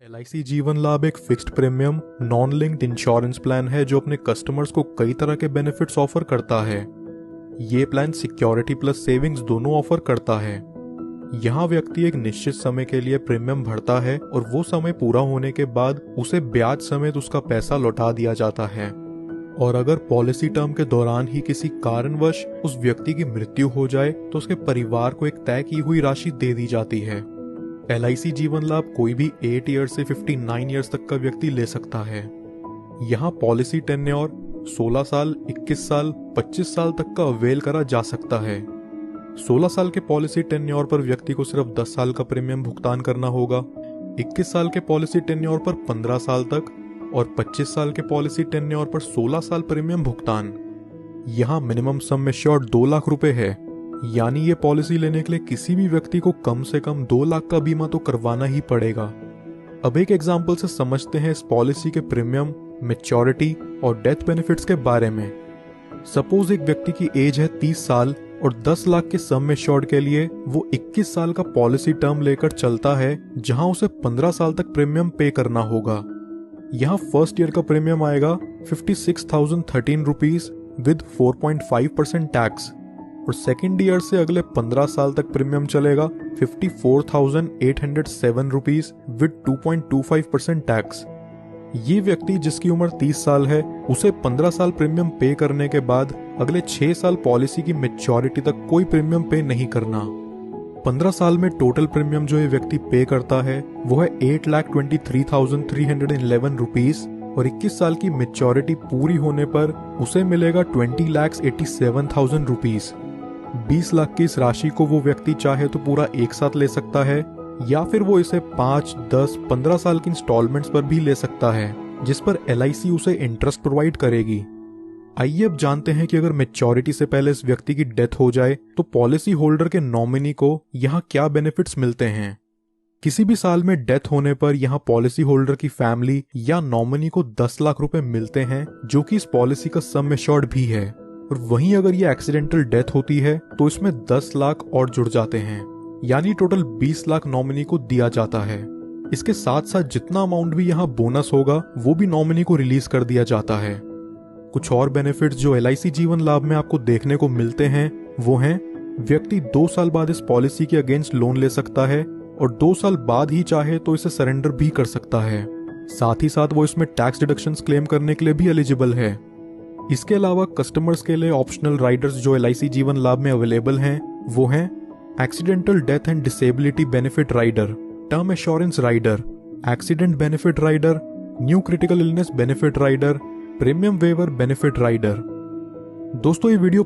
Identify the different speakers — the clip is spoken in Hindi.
Speaker 1: LIC जीवन लाभ एक fixed premium non linked insurance plan है जो अपने कस्टमर्स को कई तरह के बेनिफिट्स ऑफर करता है। ये प्लान सिक्योरिटी प्लस सेविंग्स दोनों ऑफर करता है। यहाँ व्यक्ति एक निश्चित समय के लिए प्रीमियम भरता है और वो समय पूरा होने के बाद उसे ब्याज समेत उसका पैसा लौटा दिया जाता है। और अगर पॉलिसी टर्म के दौरान ही किसी कारणवश उस व्यक्ति की मृत्यु हो जाए तो उसके परिवार को एक तय की हुई राशि दे दी जाती है। LIC जीवन लाभ कोई भी 8 ईयर्स से 59 ईयर्स तक का व्यक्ति ले सकता है। यहाँ पॉलिसी टेन्योर 16 साल, 21 साल, 25 साल तक का अवेल करा जा सकता है। 16 साल के पॉलिसी टेन्योर पर व्यक्ति को सिर्फ 10 साल का प्रीमियम भुगतान करना होगा। 21 साल के पॉलिसी टेन्योर पर 15 साल तक और 25 साल के पॉलिसी टेन्योर पर 16 साल प्रीमियम भुगतान। यहाँ मिनिमम सम एश्योर्ड 2 लाख रुपए है, यानी ये पॉलिसी लेने के लिए किसी भी व्यक्ति को कम से कम 2 लाख का बीमा तो करवाना ही पड़ेगा। अब एक एग्जाम्पल से समझते हैं इस पॉलिसी के प्रीमियम, मैच्योरिटी और डेथ बेनिफिट्स के बारे में। सपोज एक व्यक्ति की एज है 30 साल और 10 लाख के सम एश्योर्ड के लिए वो 21 साल का पॉलिसी टर्म लेकर चलता है, जहां उसे 15 साल तक प्रीमियम पे करना होगा। यहाँ फर्स्ट ईयर का प्रीमियम आएगा 56,013 रुपीज विद 4.5% टैक्स और सेकेंड ईयर से अगले 15 साल तक प्रीमियम चलेगा 54,807 रुपीज विद 2.25% टैक्स। ये व्यक्ति जिसकी उम्र 30 साल है उसे 15 साल प्रीमियम पे करने के बाद अगले 6 साल पॉलिसी की मैच्योरिटी तक कोई प्रीमियम पे नहीं करना। 15 साल में टोटल प्रीमियम जो ये व्यक्ति पे करता है वो है 8,23,311 रुपीज और 21 साल की मैच्योरिटी पूरी होने पर उसे मिलेगा 20,87,000 रुपीज। 20 लाख की इस राशि को वो व्यक्ति चाहे तो पूरा एक साथ ले सकता है या फिर वो इसे 5, 10, 15 साल की इंस्टॉलमेंट्स पर भी ले सकता है, जिस पर LIC उसे इंटरेस्ट प्रोवाइड करेगी। आइए अब जानते हैं कि अगर मैच्योरिटी से पहले इस व्यक्ति की डेथ हो जाए तो पॉलिसी होल्डर के नॉमिनी को यहाँ क्या बेनिफिट्स मिलते हैं। किसी भी साल में डेथ होने पर यहाँ पॉलिसी होल्डर की फैमिली या नॉमिनी को 10 लाख रुपए मिलते हैं, जो कि इस पॉलिसी का सम एश्योर्ड भी है। और वहीं अगर ये एक्सीडेंटल डेथ होती है तो इसमें 10 लाख और जुड़ जाते हैं, यानी टोटल 20 लाख नॉमिनी को दिया जाता है। इसके साथ साथ जितना अमाउंट भी यहाँ बोनस होगा वो भी नॉमिनी को रिलीज कर दिया जाता है। कुछ और बेनिफिट्स जो LIC जीवन लाभ में आपको देखने को मिलते हैं वो हैं, व्यक्ति 2 साल बाद इस पॉलिसी के अगेंस्ट लोन ले सकता है और 2 साल बाद ही चाहे तो इसे सरेंडर भी कर सकता है। साथ ही साथ वो इसमें टैक्स डिडक्शंस क्लेम करने के लिए भी एलिजिबल है। इसके अलावा कस्टमर्स के लिए ऑप्शनल राइडर्स जो LIC जीवन लाभ में अवेलेबल हैं वो हैं accidental death and disability benefit rider, term assurance rider, accident benefit rider, new critical illness benefit rider, premium waiver benefit rider. दोस्तों ये वीडियो